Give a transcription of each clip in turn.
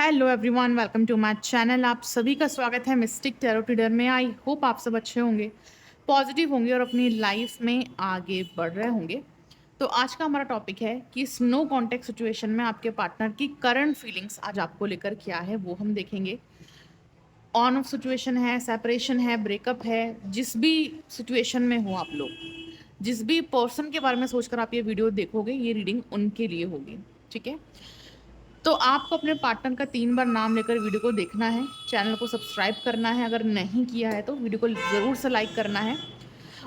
Hello everyone, welcome to my channel. आप सभी का स्वागत है मिस्टिक टैरो रीडर में। आई होप आप सब अच्छे होंगे, पॉजिटिव होंगे और अपनी लाइफ में आगे बढ़ रहे होंगे। तो आज का हमारा टॉपिक है कि इस नो कॉन्टेक्ट सिचुएशन में आपके पार्टनर की करंट फीलिंग्स आज आपको लेकर क्या है वो हम देखेंगे। ऑन ऑफ सिचुएशन है, सेपरेशन है, ब्रेकअप है, जिस भी सिचुएशन में हो आप लोग, जिस भी पर्सन के बारे में सोचकर आप ये वीडियो देखोगे, ये रीडिंग उनके लिए होगी। ठीक है, तो आपको अपने पार्टनर का 3 बार नाम लेकर वीडियो को देखना है, चैनल को सब्सक्राइब करना है, अगर नहीं किया है तो वीडियो को ज़रूर से लाइक करना है।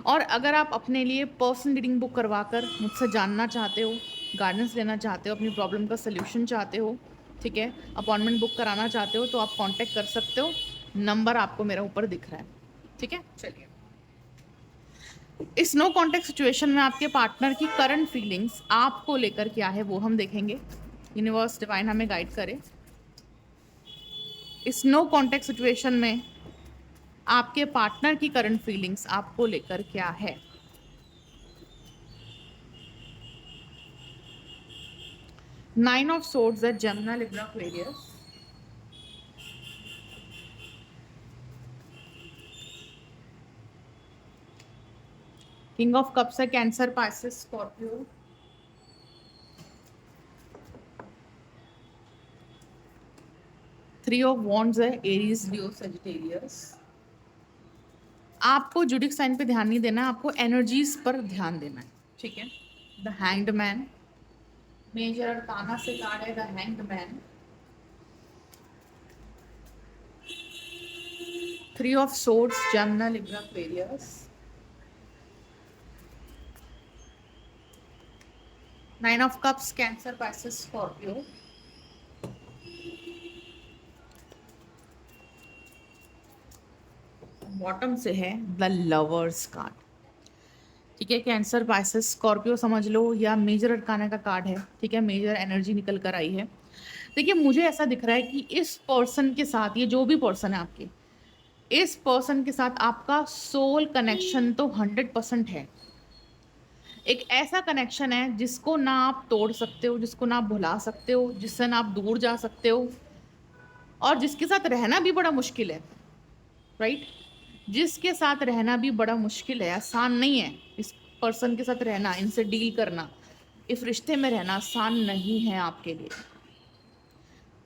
और अगर आप अपने लिए पर्सनल रीडिंग बुक करवा कर मुझसे जानना चाहते हो, गाइडेंस लेना चाहते हो, अपनी प्रॉब्लम का सोल्यूशन चाहते हो, ठीक है, अपॉइंटमेंट बुक कराना चाहते हो, तो आप कॉन्टैक्ट कर सकते हो। नंबर आपको मेरा ऊपर दिख रहा है। ठीक है, चलिए, इस नो कॉन्टेक्ट सिचुएशन में आपके पार्टनर की करंट फीलिंग्स आपको लेकर क्या है वो हम देखेंगे। यूनिवर्स डिवाइन हमें गाइड करे। इस नो कॉन्टेक्ट सिचुएशन में आपके पार्टनर की करंट फीलिंग्स आपको लेकर क्या है। नाइन ऑफ सोर्ड्स है, Gemini, Libra, Aquarius. King of cups है, Cancer, Pisces, Scorpio. Three of wands है, एरीज, लियो, सजिटेरियस। आपको जुडिक साइन पे ध्यान नहीं देना है, आपको एनर्जीज पर ध्यान देना है। ठीक है, the hanged man, major arcana से कार्ड है the hanged man. Three of swords, Gemini, Libra, Aquarius. Nine of cups, Cancer, Pisces, Scorpio. Bottom से है द लवर्स कार्ड। ठीक है, कैंसर, पाइसेस, स्कॉर्पियो समझ लो, या मेजर अरकाना का कार्ड है। ठीक है, मेजर एनर्जी निकल कर आई है। देखिए, मुझे ऐसा दिख रहा है कि इस पर्सन के साथ, ये जो भी पर्सन है आपके, इस पर्सन के साथ आपका सोल कनेक्शन तो 100% है। एक ऐसा कनेक्शन है जिसको ना आप तोड़ सकते हो, जिसको ना आप भुला सकते हो, जिससे ना आप दूर जा सकते हो, और जिसके साथ रहना भी बड़ा मुश्किल है। राइट, जिसके साथ रहना भी बड़ा मुश्किल है, आसान नहीं है इस पर्सन के साथ रहना, इनसे डील करना, इस रिश्ते में रहना आसान नहीं है आपके लिए।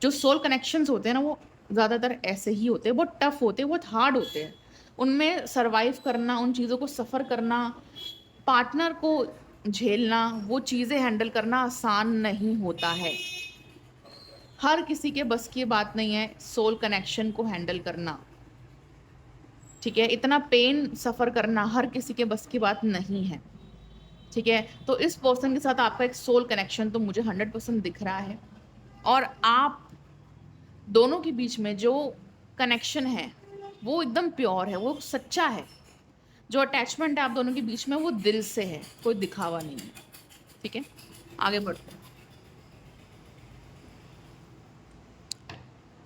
जो सोल कनेक्शंस होते हैं ना, वो ज़्यादातर ऐसे ही होते हैं, बहुत टफ होते हैं, बहुत हार्ड होते हैं। उनमें सरवाइव करना, उन चीज़ों को सफ़र करना, पार्टनर को झेलना, वो चीज़ें हैंडल करना आसान नहीं होता है। हर किसी के बस की बात नहीं है सोल कनेक्शन को हैंडल करना। ठीक है, इतना पेन सफ़र करना हर किसी के बस की बात नहीं है। ठीक है, तो इस पर्सन के साथ आपका एक सोल कनेक्शन तो मुझे 100% दिख रहा है। और आप दोनों के बीच में जो कनेक्शन है वो एकदम प्योर है, वो सच्चा है। जो अटैचमेंट है आप दोनों के बीच में, वो दिल से है, कोई दिखावा नहीं है। ठीक है, आगे बढ़ते हैं।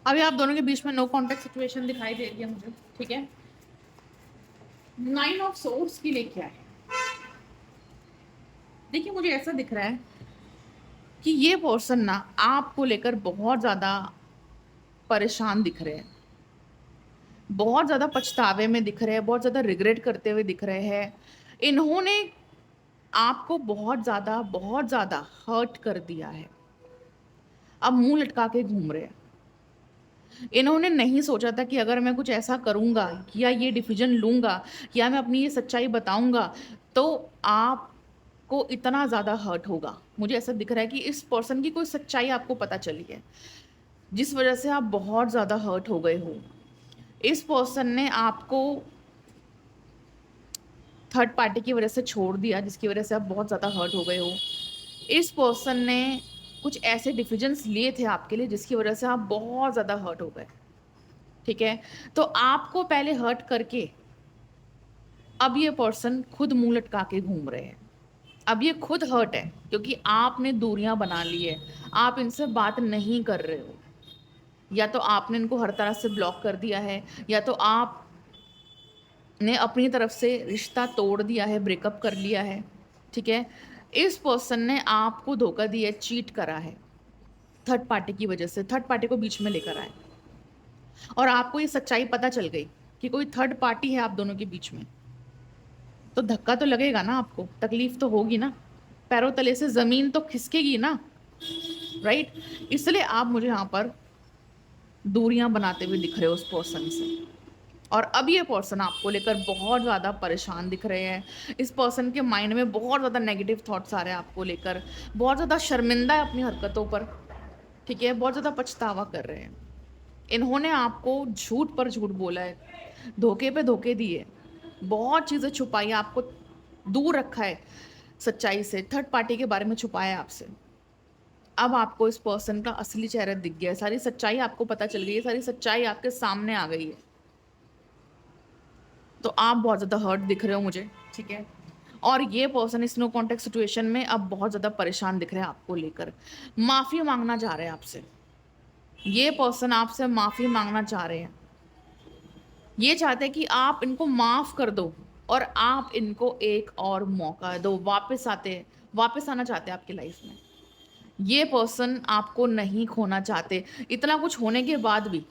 अभी आप दोनों के बीच में नो कॉन्टेक्ट सिचुएशन दिखाई दे रही है मुझे। ठीक है, नाइन ऑफ सोर्ड्स के लिए क्या है। देखिए, मुझे ऐसा दिख रहा है कि ये पर्सन ना आपको लेकर बहुत ज़्यादा परेशान दिख रहे हैं, बहुत ज़्यादा पछतावे में दिख रहे हैं, बहुत ज़्यादा रिग्रेट करते हुए दिख रहे हैं। इन्होंने आपको बहुत ज़्यादा हर्ट कर दिया है, अब मुंह लटका के घूम रहे हैं। इन्होंने नहीं सोचा था कि अगर मैं कुछ ऐसा करूँगा या ये डिसीजन लूँगा या मैं अपनी ये सच्चाई बताऊँगा तो आपको इतना ज़्यादा हर्ट होगा। मुझे ऐसा दिख रहा है कि इस पर्सन की कोई सच्चाई आपको पता चली है, जिस वजह से आप बहुत ज़्यादा हर्ट हो गए हो। इस पर्सन ने आपको थर्ड पार्टी की वजह से छोड़ दिया, जिसकी वजह से आप बहुत ज़्यादा हर्ट हो गए हो। इस पर्सन ने कुछ ऐसे डिसीजंस लिए थे आपके लिए जिसकी वजह से आप बहुत ज़्यादा हर्ट हो गए। ठीक है, तो आपको पहले हर्ट करके अब ये पर्सन खुद मुंह लटका के घूम रहे हैं। अब ये खुद हर्ट है क्योंकि आपने दूरियां बना ली है, आप इनसे बात नहीं कर रहे हो, या तो आपने इनको हर तरह से ब्लॉक कर दिया है, या तो आपने अपनी तरफ से रिश्ता तोड़ दिया है, ब्रेकअप कर लिया है। ठीक है, इस पर्सन ने आपको धोखा दिया, चीट करा है। थर्ड पार्टी की वजह से, थर्ड पार्टी को बीच में लेकर आए और आपको ये सच्चाई पता चल गई कि कोई थर्ड पार्टी है आप दोनों के बीच में, तो धक्का तो लगेगा ना, आपको तकलीफ तो होगी ना, पैरों तले से जमीन तो खिसकेगी ना, राइट? इसलिए आप मुझे यहाँ पर दूरियां बनाते हुए दिख रहे हो उस पर्सन से। और अब ये पर्सन आपको लेकर बहुत ज़्यादा परेशान दिख रहे हैं। इस पर्सन के माइंड में बहुत ज़्यादा नेगेटिव थॉट्स आ रहे हैं आपको लेकर, बहुत ज़्यादा शर्मिंदा है अपनी हरकतों पर, ठीक है, बहुत ज़्यादा पछतावा कर रहे हैं। इन्होंने आपको झूठ पर झूठ बोला है, धोखे पे धोखे दिए, बहुत चीज़ें छुपाई, आपको दूर रखा है सच्चाई से, थर्ड पार्टी के बारे में छुपाया है आपसे। अब आपको इस पर्सन का असली चेहरा दिख गया है, सारी सच्चाई आपको पता चल गई है, सारी सच्चाई आपके सामने आ गई है। तो आप बहुत ज़्यादा हर्ट दिख रहे हो मुझे, ठीक है। और ये पर्सन इस नो कॉन्टेक्ट सिचुएशन में अब बहुत ज़्यादा परेशान दिख रहे हैं आपको लेकर, माफ़ी मांगना चाह रहे हैं आपसे। ये पर्सन आपसे माफ़ी मांगना चाह रहे हैं, ये चाहते हैं कि आप इनको माफ़ कर दो और आप इनको एक और मौका दो, वापस आना चाहते हैं आपकी लाइफ में। ये पर्सन आपको नहीं खोना चाहते, इतना कुछ होने के बाद भी,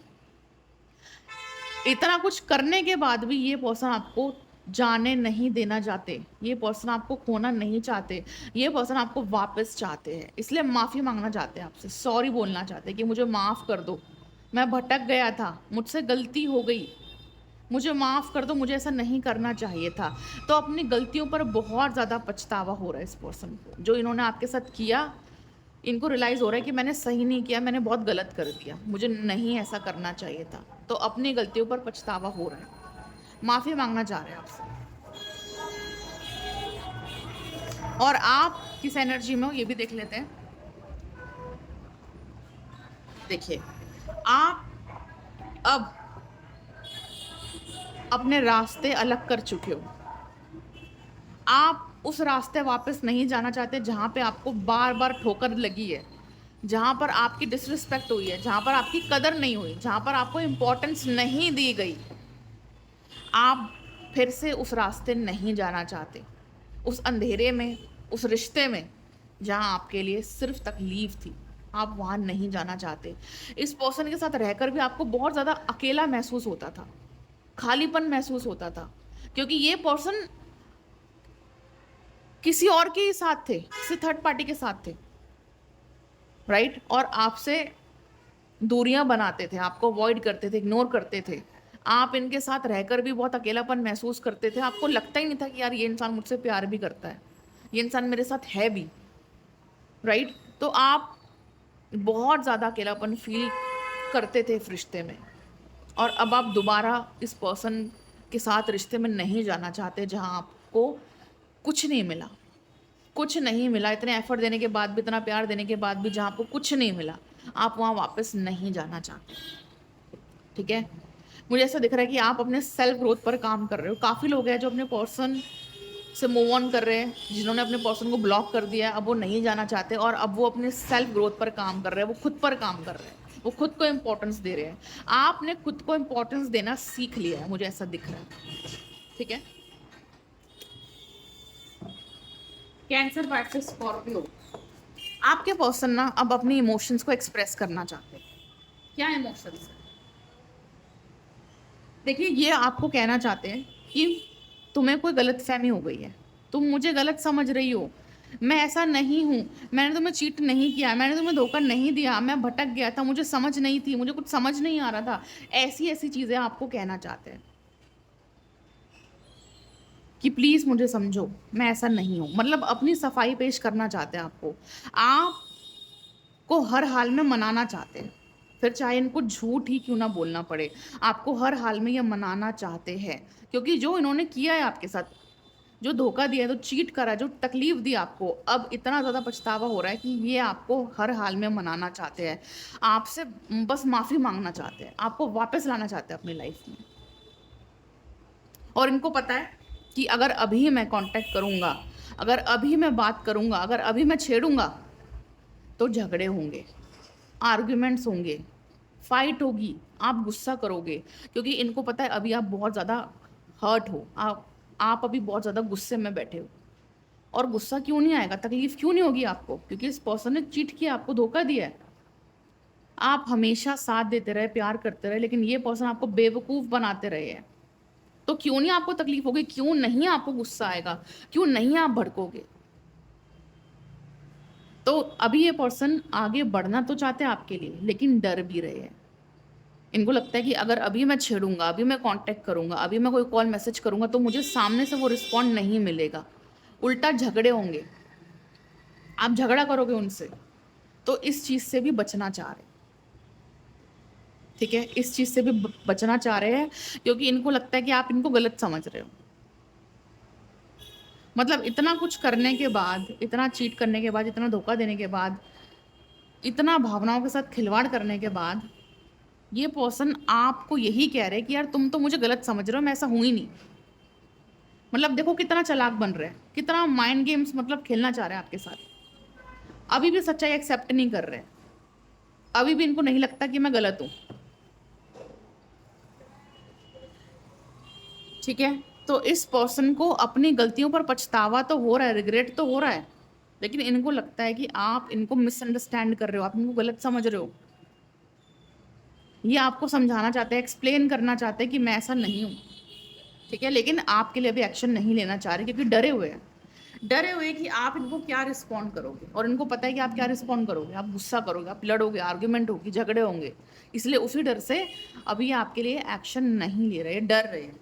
इतना कुछ करने के बाद भी ये पर्सन आपको जाने नहीं देना चाहते, ये पर्सन आपको खोना नहीं चाहते, ये पर्सन आपको वापस चाहते हैं, इसलिए माफ़ी मांगना चाहते हैं आपसे, सॉरी बोलना चाहते हैं कि मुझे माफ़ कर दो, मैं भटक गया था, मुझसे गलती हो गई, मुझे माफ़ कर दो, मुझे ऐसा नहीं करना चाहिए था। तो अपनी गलतियों पर बहुत ज़्यादा पछतावा हो रहा है इस पर्सन को, जो इन्होंने आपके साथ किया, इनको रियलाइज़ हो रहा है कि मैंने सही नहीं किया, मैंने बहुत गलत कर दिया, मुझे नहीं ऐसा करना चाहिए था। तो अपनी गलतियों पर पछतावा हो रहा है, माफ़ी मांगना चाह रहे हैं आपसे। और आप किस एनर्जी में हो ये भी देख लेते हैं। देखिए, आप अब अपने रास्ते अलग कर चुके हो, आप उस रास्ते वापस नहीं जाना चाहते जहाँ पे आपको बार बार ठोकर लगी है, जहाँ पर आपकी डिसरिस्पेक्ट हुई है, जहाँ पर आपकी कदर नहीं हुई, जहाँ पर आपको इम्पोर्टेंस नहीं दी गई। आप फिर से उस रास्ते नहीं जाना चाहते, उस अंधेरे में, उस रिश्ते में जहाँ आपके लिए सिर्फ तकलीफ थी, आप वहाँ नहीं जाना चाहते। इस पर्सन के साथ रहकर भी आपको बहुत ज़्यादा अकेला महसूस होता था, खालीपन महसूस होता था, क्योंकि ये पर्सन किसी और के साथ थे, किसी थर्ड पार्टी के साथ थे, राइट? और आपसे दूरियां बनाते थे, आपको अवॉइड करते थे, इग्नोर करते थे। आप इनके साथ रहकर भी बहुत अकेलापन महसूस करते थे, आपको लगता ही नहीं था कि यार ये इंसान मुझसे प्यार भी करता है, ये इंसान मेरे साथ है भी, राइट? तो आप बहुत ज़्यादा अकेलापन फील करते थे इस रिश्ते में, और अब आप दोबारा इस पर्सन के साथ रिश्ते में नहीं जाना चाहते जहाँ आपको कुछ नहीं मिला, कुछ नहीं मिला, इतने एफर्ट देने के बाद भी, इतना प्यार देने के बाद भी जहाँ आपको कुछ नहीं मिला, आप वहाँ वापस नहीं जाना चाहते, ठीक है। मुझे ऐसा दिख रहा है कि आप अपने सेल्फ ग्रोथ पर काम कर रहे हो। काफ़ी लोग हैं जो अपने पर्सन से मूव ऑन कर रहे हैं, जिन्होंने अपने पर्सन को ब्लॉक कर दिया है, अब वो नहीं जाना चाहते और अब वो अपने सेल्फ ग्रोथ पर काम कर रहे हैं, वो खुद पर काम कर रहे हैं, वो खुद को इम्पोर्टेंस दे रहे हैं। आपने खुद को इम्पोर्टेंस देना सीख लिया है, मुझे ऐसा दिख रहा है, ठीक है। कैंसर वर्सेस स्कॉर्पियो, आपके पर्सन ना अब अपनी इमोशंस को एक्सप्रेस करना चाहते हैं। क्या इमोशंस है? देखिए, ये आपको कहना चाहते हैं कि तुम्हें कोई गलतफहमी हो गई है, तुम मुझे गलत समझ रही हो, मैं ऐसा नहीं हूँ, मैंने तुम्हें चीट नहीं किया, मैंने तुम्हें धोखा नहीं दिया, मैं भटक गया था, मुझे समझ नहीं थी, मुझे कुछ समझ नहीं आ रहा था। ऐसी ऐसी चीज़ें आपको कहना चाहते हैं कि प्लीज़ मुझे समझो, मैं ऐसा नहीं हूँ, मतलब अपनी सफाई पेश करना चाहते हैं आपको, आपको हर हाल में मनाना चाहते हैं, फिर चाहे इनको झूठ ही क्यों ना बोलना पड़े, आपको हर हाल में ये मनाना चाहते हैं, क्योंकि जो इन्होंने किया है आपके साथ, जो धोखा दिया है, जो चीट करा, जो तकलीफ दी आपको, अब इतना ज़्यादा पछतावा हो रहा है कि ये आपको हर हाल में मनाना चाहते हैं, आपसे बस माफ़ी मांगना चाहते हैं, आपको वापस लाना चाहते हैं अपनी लाइफ में। और इनको पता है कि अगर अभी मैं कांटेक्ट करूँगा, अगर अभी मैं बात करूँगा, अगर अभी मैं छेड़ूंगा, तो झगड़े होंगे, आर्ग्यूमेंट्स होंगे, फाइट होगी, आप गुस्सा करोगे, क्योंकि इनको पता है अभी आप बहुत ज़्यादा हर्ट हो, आप अभी बहुत ज़्यादा गुस्से में बैठे हो। और गुस्सा क्यों नहीं आएगा, तकलीफ क्यों नहीं होगी आपको, क्योंकि इस पर्सन ने चीट किया, आपको धोखा दिया है, आप हमेशा साथ देते रहे, प्यार करते रहे, लेकिन ये पर्सन आपको बेवकूफ़ बनाते रहे हैं। तो क्यों नहीं आपको तकलीफ़ होगी? क्यों नहीं आपको गुस्सा आएगा? क्यों नहीं आप भड़कोगे? तो अभी ये पर्सन आगे बढ़ना तो चाहते हैं आपके लिए, लेकिन डर भी रहे हैं। इनको लगता है कि अगर अभी मैं छेड़ूँगा, अभी मैं कॉन्टैक्ट करूँगा, अभी मैं कोई कॉल मैसेज करूँगा, तो मुझे सामने से वो रिस्पॉन्ड नहीं मिलेगा। उल्टा झगड़े होंगे, आप झगड़ा करोगे उनसे। तो इस चीज़ से भी बचना चाह रहे हैं, ठीक है? इस चीज़ से भी ब बचना चाह रहे हैं, क्योंकि इनको लगता है कि आप इनको गलत समझ रहे हो। मतलब इतना कुछ करने के बाद, इतना चीट करने के बाद, इतना धोखा देने के बाद, इतना भावनाओं के साथ खिलवाड़ करने के बाद, ये पर्सन आपको यही कह रहे हैं कि यार तुम तो मुझे गलत समझ रहे हो, मैं ऐसा हूँ ही नहीं। मतलब देखो कितना चालाक बन रहे हैं, कितना माइंड गेम्स मतलब खेलना चाह रहे हैं आपके साथ। अभी भी सच्चाई एक्सेप्ट नहीं कर रहे हैं। अभी भी इनको नहीं लगता कि मैं गलत हूँ, ठीक है? तो इस पर्सन को अपनी गलतियों पर पछतावा तो हो रहा है, रिग्रेट तो हो रहा है, लेकिन इनको लगता है कि आप इनको मिसअंडरस्टैंड कर रहे हो, आप इनको गलत समझ रहे हो। ये आपको समझाना चाहते हैं, एक्सप्लेन करना चाहते हैं कि मैं ऐसा नहीं हूँ, ठीक है? लेकिन आपके लिए अभी एक्शन नहीं लेना चाह रहे क्योंकि डरे हुए हैं। डरे हुए कि आप इनको क्या रिस्पॉन्ड करोगे, और इनको पता है कि आप क्या रिस्पॉन्ड करोगे, आप गुस्सा करोगे, आप लड़ोगे, आर्ग्यूमेंट होगी, झगड़े होंगे। इसलिए उसी डर से अभी ये आपके लिए एक्शन नहीं ले रहे, डर रहे हैं।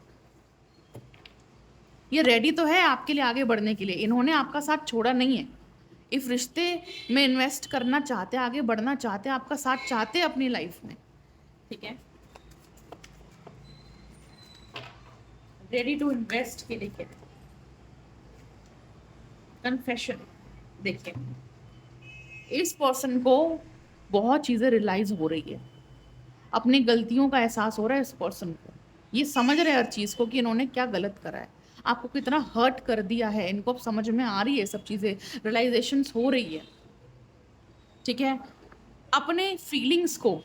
ये रेडी तो है आपके लिए आगे बढ़ने के लिए, इन्होंने आपका साथ छोड़ा नहीं है। इस रिश्ते में इन्वेस्ट करना चाहते, आगे बढ़ना चाहते, आपका साथ चाहते अपनी लाइफ में, ठीक है? रेडी टू इन्वेस्ट के लिए कन्फेशन। देखिए, इस पर्सन को बहुत चीज़ें रियलाइज़ हो रही है, अपनी गलतियों का एहसास हो रहा है इस पर्सन को। ये समझ रहे हैं हर चीज़ को कि इन्होंने क्या गलत करा है, आपको कितना हर्ट कर दिया है, इनको अब समझ में आ रही है सब चीज़ें, रियलाइज़ेशंस हो रही है, ठीक है? अपने फीलिंग्स को,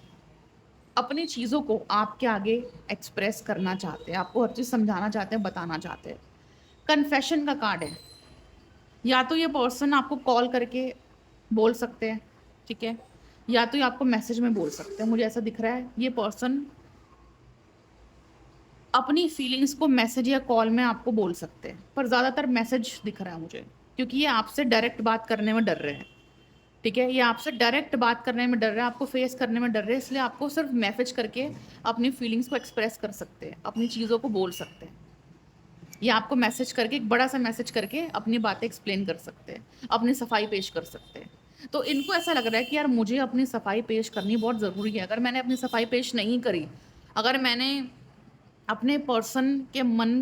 अपनी चीज़ों को आपके आगे एक्सप्रेस करना चाहते हैं, आपको हर चीज़ समझाना चाहते हैं, बताना चाहते हैं। कन्फेशन का कार्ड है, या तो ये पर्सन आपको कॉल करके बोल सकते हैं, ठीक है? या तो ये आपको मैसेज में बोल सकते हैं। मुझे ऐसा दिख रहा है ये पर्सन अपनी फीलिंग्स को मैसेज या कॉल में आपको बोल सकते हैं, पर ज़्यादातर मैसेज दिख रहा है मुझे, क्योंकि ये आपसे डायरेक्ट बात करने में डर रहे हैं, ठीक है? ये आपसे डायरेक्ट बात करने में डर रहे हैं, आपको फेस करने में डर रहे हैं, इसलिए आपको सिर्फ मैसेज करके अपनी फीलिंग्स को एक्सप्रेस कर सकते हैं, अपनी चीज़ों को बोल सकते हैं। या आपको मैसेज करके, एक बड़ा सा मैसेज करके अपनी बातें एक्सप्लेन कर सकते हैं, अपनी सफाई पेश कर सकते हैं। तो इनको ऐसा लग रहा है कि यार मुझे अपनी सफाई पेश करनी बहुत ज़रूरी है। अगर मैंने अपनी सफाई पेश नहीं करी, अगर मैंने अपने पर्सन के मन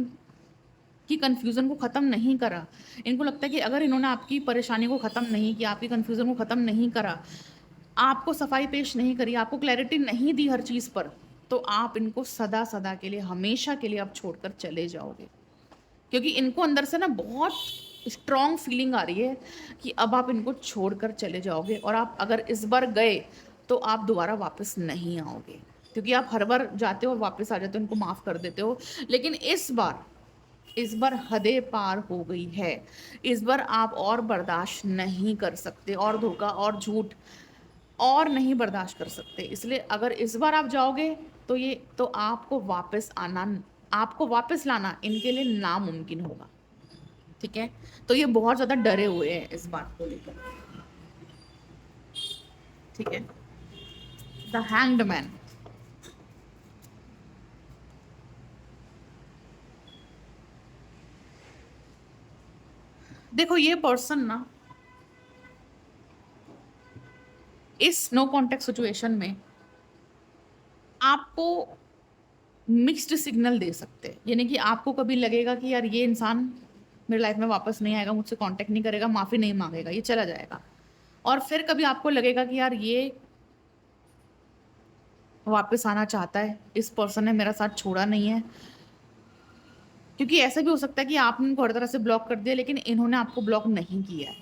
की कन्फ्यूज़न को ख़त्म नहीं करा, इनको लगता है कि अगर इन्होंने आपकी परेशानी को ख़त्म नहीं किया, आपकी कन्फ्यूज़न को ख़त्म नहीं करा, आपको सफाई पेश नहीं करी, आपको क्लैरिटी नहीं दी हर चीज़ पर, तो आप इनको सदा-सदा के लिए, हमेशा के लिए अब छोड़कर चले जाओगे। क्योंकि इनको अंदर से ना बहुत स्ट्रॉन्ग फीलिंग आ रही है कि अब आप इनको छोड़कर चले जाओगे, और आप अगर इस बार गए तो आप दोबारा वापस नहीं आओगे, क्योंकि आप हर बार जाते हो और वापस आ जाते हो, उनको माफ़ कर देते हो। लेकिन इस बार हदें पार हो गई है। इस बार आप और बर्दाश्त नहीं कर सकते, और धोखा और झूठ और नहीं बर्दाश्त कर सकते। इसलिए अगर इस बार आप जाओगे तो आपको वापस लाना इनके लिए नामुमकिन होगा, ठीक है? तो ये बहुत ज़्यादा डरे हुए हैं इस बात को लेकर, ठीक है? The hanged man. देखो ये पर्सन ना इस नो कॉन्टैक्ट सिचुएशन में आपको मिक्स्ड सिग्नल दे सकते हैं। यानी कि आपको कभी लगेगा कि यार ये इंसान मेरी लाइफ में वापस नहीं आएगा, मुझसे कॉन्टैक्ट नहीं करेगा, माफ़ी नहीं माँगेगा, ये चला जाएगा। और फिर कभी आपको लगेगा कि यार ये वापस आना चाहता है, इस पर्सन ने मेरा साथ छोड़ा नहीं है। क्योंकि ऐसा भी हो सकता है कि आपने इनको हर तरह से ब्लॉक कर दिया, लेकिन इन्होंने आपको ब्लॉक नहीं किया है,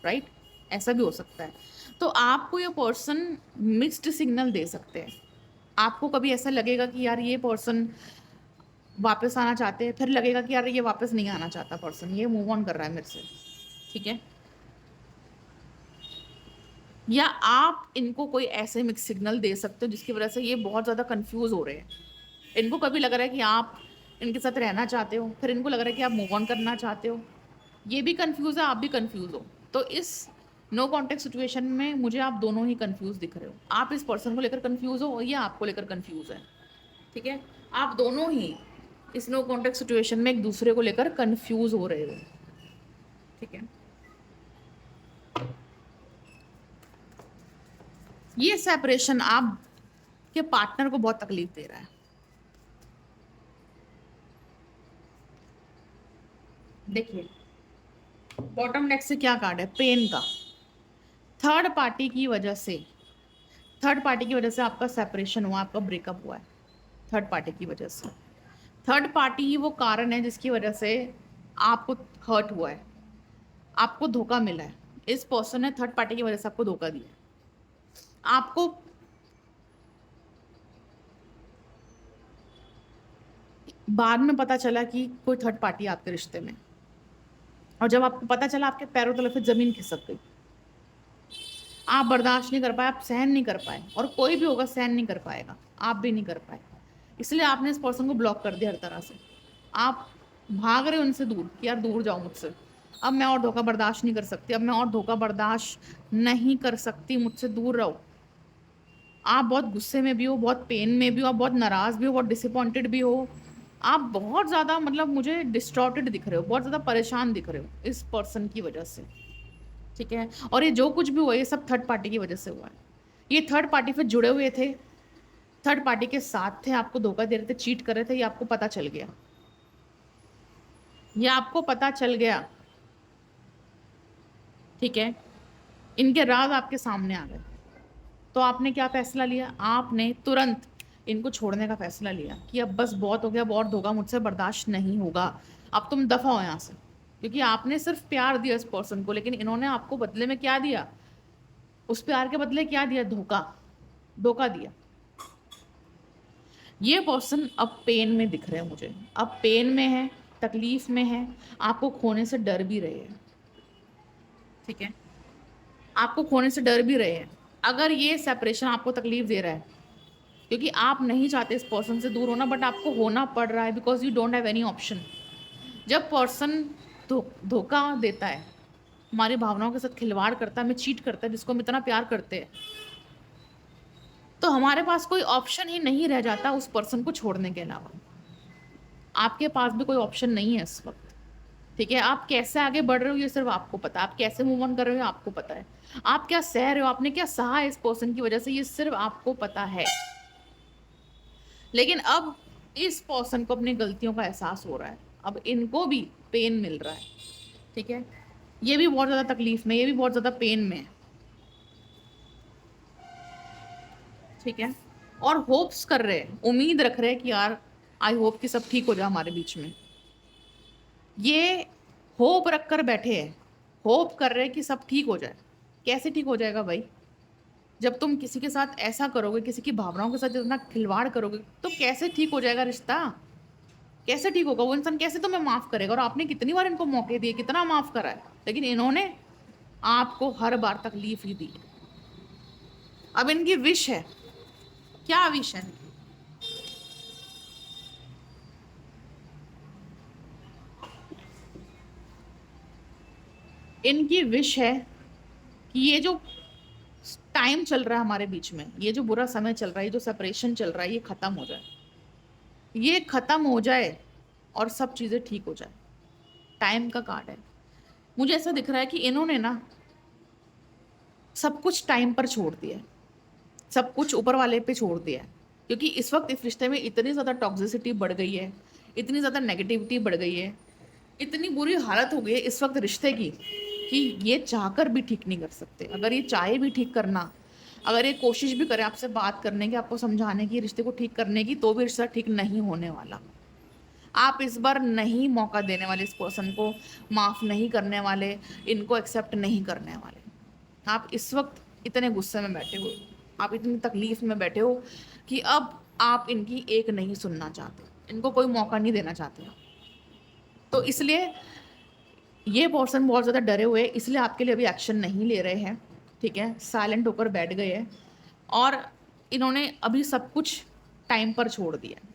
राइट? ऐसा भी हो सकता है। तो आपको ये पर्सन मिक्स्ड सिग्नल दे सकते हैं। आपको कभी ऐसा लगेगा कि यार ये पर्सन वापस आना चाहते हैं, फिर लगेगा कि यार ये वापस नहीं आना चाहता पर्सन, ये मूव ऑन कर रहा है मेरे से, ठीक है? या आप इनको कोई ऐसे मिक्स सिग्नल दे सकते हो जिसकी वजह से ये बहुत ज़्यादा कंफ्यूज हो रहे हैं। इनको कभी लग रहा है कि आप इनके साथ रहना चाहते हो, फिर इनको लग रहा है कि आप मूव ऑन करना चाहते हो। ये भी कंफ्यूज है, आप भी कंफ्यूज हो। तो इस नो कॉन्टेक्ट सिचुएशन में मुझे आप दोनों ही कंफ्यूज दिख रहे हो। आप इस पर्सन को लेकर कंफ्यूज हो और ये आपको लेकर कंफ्यूज है। ठीक है, आप दोनों ही इस नो कॉन्टेक्ट सिचुएशन में एक दूसरे को लेकर कंफ्यूज हो रहे हो। ठीक है, ये सेपरेशन आप के पार्टनर को बहुत तकलीफ दे रहा है। देखिए, बॉटम डेक से क्या कार्ड है, पेन का। थर्ड पार्टी की वजह से, थर्ड पार्टी की वजह से आपका सेपरेशन हुआ, आपका ब्रेकअप हुआ है थर्ड पार्टी की वजह से। थर्ड पार्टी ही वो कारण है जिसकी वजह से आपको हर्ट हुआ है, आपको धोखा मिला है। इस पर्सन ने थर्ड पार्टी की वजह से आपको धोखा दिया है। आपको बाद में पता चला कि कोई थर्ड पार्टी है आपके रिश्ते में, और जब आपको पता चला आपके पैरों तले फिर जमीन खिसक गई। आप बर्दाश्त नहीं कर पाए, आप सहन नहीं कर पाए, और कोई भी होगा सहन नहीं कर पाएगा, आप भी नहीं कर पाए। इसलिए आपने इस पर्सन को ब्लॉक कर दिया हर तरह से। आप भाग रहे हो उनसे दूर कि यार दूर जाओ मुझसे, अब मैं और धोखा बर्दाश्त नहीं कर सकती, अब मैं और धोखा बर्दाश्त नहीं कर सकती, मुझसे दूर रहो। आप बहुत गुस्से में भी हो, बहुत पेन में भी हो, आप बहुत नाराज़ भी हो, बहुत डिसअपॉइंटेड भी हो। आप बहुत ज़्यादा मतलब मुझे डिस्टॉर्टेड दिख रहे हो, बहुत ज़्यादा परेशान दिख रहे हो इस पर्सन की वजह से। ठीक है, और ये जो कुछ भी हुआ ये सब थर्ड पार्टी की वजह से हुआ है। ये थर्ड पार्टी पे जुड़े हुए थे, थर्ड पार्टी के साथ थे, आपको धोखा दे रहे थे, चीट कर रहे थे, ये आपको पता चल गया, ये आपको पता चल गया। ठीक है, इनके राज आपके सामने आ गए। तो आपने क्या फैसला लिया, आपने तुरंत इनको छोड़ने का फैसला लिया कि अब बस बहुत हो गया, अब और धोखा मुझसे बर्दाश्त नहीं होगा, अब तुम दफा हो यहाँ से। क्योंकि आपने सिर्फ प्यार दिया इस पर्सन को, लेकिन इन्होंने आपको बदले में क्या दिया, उस प्यार के बदले क्या दिया, धोखा, धोखा दिया। ये पर्सन अब पेन में दिख रहे हैं मुझे, अब पेन में है, तकलीफ में है, आपको खोने से डर भी रहे हैं। ठीक है, आपको खोने से डर भी रहे हैं। अगर ये सेपरेशन आपको तकलीफ दे रहा है क्योंकि आप नहीं चाहते इस पर्सन से दूर होना, बट आपको होना पड़ रहा है because you don't have any option. जब पर्सन धोखा देता है, हमारी भावनाओं के साथ खिलवाड़ करता है, हमें चीट करता है, जिसको हम इतना प्यार करते हैं, तो हमारे पास कोई ऑप्शन ही नहीं रह जाता उस पर्सन को छोड़ने के अलावा। आपके पास भी कोई ऑप्शन नहीं है इस वक्त। ठीक है, आप कैसे आगे बढ़ रहे हो ये सिर्फ आपको पता है, आप कैसे मूव ऑन कर रहे हो आपको पता है, आप क्या सह रहे हो, आपने क्या सहा है इस पर्सन की वजह से, ये सिर्फ आपको पता है। लेकिन अब इस पर्सन को अपनी गलतियों का एहसास हो रहा है, अब इनको भी पेन मिल रहा है। ठीक है, ये भी बहुत ज़्यादा तकलीफ में, ये भी बहुत ज़्यादा पेन में है। ठीक है, और होप्स कर रहे हैं, उम्मीद रख रहे हैं कि यार आई होप कि सब ठीक हो जाए हमारे बीच में। ये होप रख कर बैठे हैं, होप कर रहे हैं कि सब ठीक हो जाए। कैसे ठीक हो जाएगा भाई, जब तुम किसी के साथ ऐसा करोगे, किसी की भावनाओं के साथ जितना खिलवाड़ करोगे, तो कैसे ठीक हो जाएगा रिश्ता, कैसे ठीक होगा, वो इंसान कैसे तुम्हें माफ़ करेगा। और आपने कितनी बार इनको मौके दिए, कितना माफ़ करा है, लेकिन इन्होंने आपको हर बार तकलीफ ही दी। अब इनकी विश है, क्या विश है इनकी, इनकी विश है कि ये जो टाइम चल रहा है हमारे बीच में, ये जो बुरा समय चल रहा है, ये जो सेपरेशन चल रहा है, ये ख़त्म हो जाए, ये ख़त्म हो जाए और सब चीज़ें ठीक हो जाए। टाइम का कार्ड है। मुझे ऐसा दिख रहा है कि इन्होंने ना सब कुछ टाइम पर छोड़ दिया है, सब कुछ ऊपर वाले पे छोड़ दिया है। क्योंकि इस वक्त इस रिश्ते में इतनी ज़्यादा टॉक्सिसिटी बढ़ गई है, इतनी ज़्यादा नेगेटिविटी बढ़ गई है, इतनी बुरी हालत हो गई है इस वक्त रिश्ते की कि ये चाहकर भी ठीक नहीं कर सकते। अगर ये चाहे भी ठीक करना, अगर ये कोशिश भी करे आपसे बात करने की, आपको समझाने की, रिश्ते को ठीक करने की, तो भी रिश्ता ठीक नहीं होने वाला। आप इस बार नहीं मौका देने वाले इस पर्सन को, माफ़ नहीं करने वाले, इनको एक्सेप्ट नहीं करने वाले। आप इस वक्त इतने गुस्से में बैठे हो, आप इतनी तकलीफ में बैठे हो कि अब आप इनकी एक नहीं सुनना चाहते, इनको कोई मौका नहीं देना चाहते। तो इसलिए ये पर्सन बहुत ज़्यादा डरे हुए हैं, इसलिए आपके लिए अभी एक्शन नहीं ले रहे हैं। ठीक है, साइलेंट होकर बैठ गए हैं और इन्होंने अभी सब कुछ टाइम पर छोड़ दिया है,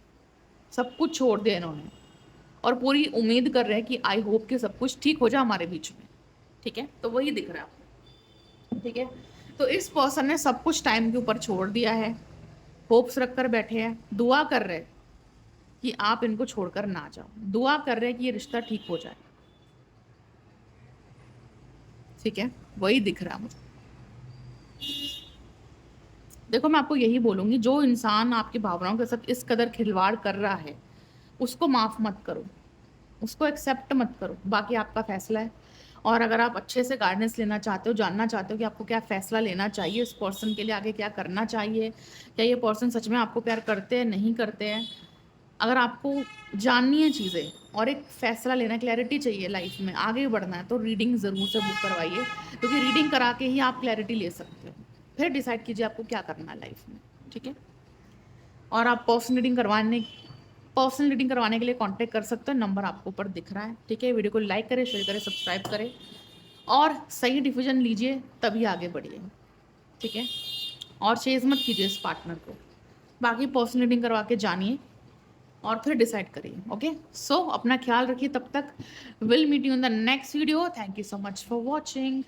सब कुछ छोड़ दिया इन्होंने और पूरी उम्मीद कर रहे हैं कि आई होप कि सब कुछ ठीक हो जाए हमारे बीच में, ठीक है? तो वही दिख रहा है आपको, ठीक है? तो इस पर्सन ने सब कुछ टाइम के ऊपर छोड़ दिया है, होप्स रखकर बैठे हैं, दुआ कर रहे हैं कि आप इनको छोड़कर ना जाओ, दुआ कर रहे हैं कि ये रिश्ता ठीक हो जाए, ठीक है? वही दिख रहा है मुझे। देखो मैं आपको यही बोलूँगी, जो इंसान आपकी भावनाओं के साथ इस कदर खिलवाड़ कर रहा है, उसको माफ़ मत करो, उसको एक्सेप्ट मत करो, बाकी आपका फ़ैसला है। और अगर आप अच्छे से गाइडेंस लेना चाहते हो, जानना चाहते हो कि आपको क्या फ़ैसला लेना चाहिए, इस पर्सन के लिए आगे क्या करना चाहिए, क्या ये पर्सन सच में आपको प्यार करते हैं, नहीं करते हैं, अगर आपको जाननी है चीज़ें और एक फ़ैसला लेना, क्लैरिटी चाहिए लाइफ़ में, आगे बढ़ना है, तो रीडिंग ज़रूर से बुक करवाइए, क्योंकि रीडिंग करा के ही आप क्लैरिटी ले सकते हो। फिर डिसाइड कीजिए आपको क्या करना है लाइफ़ में, ठीक है? और आप पर्सनल रीडिंग करवाने के लिए कांटेक्ट कर सकते हो, नंबर आपको ऊपर दिख रहा है, ठीक है? वीडियो को लाइक करें, शेयर करें, सब्सक्राइब करें और सही डिसीजन लीजिए, तभी आगे बढ़िए, ठीक है? और चेज़ मत कीजिए इस पार्टनर को। बाकी पर्सनल रीडिंग करवा के जानिए और फिर डिसाइड करिए, ओके? सो अपना ख्याल रखिए, तब तक will meet you in the next video. Thank you so much for watching.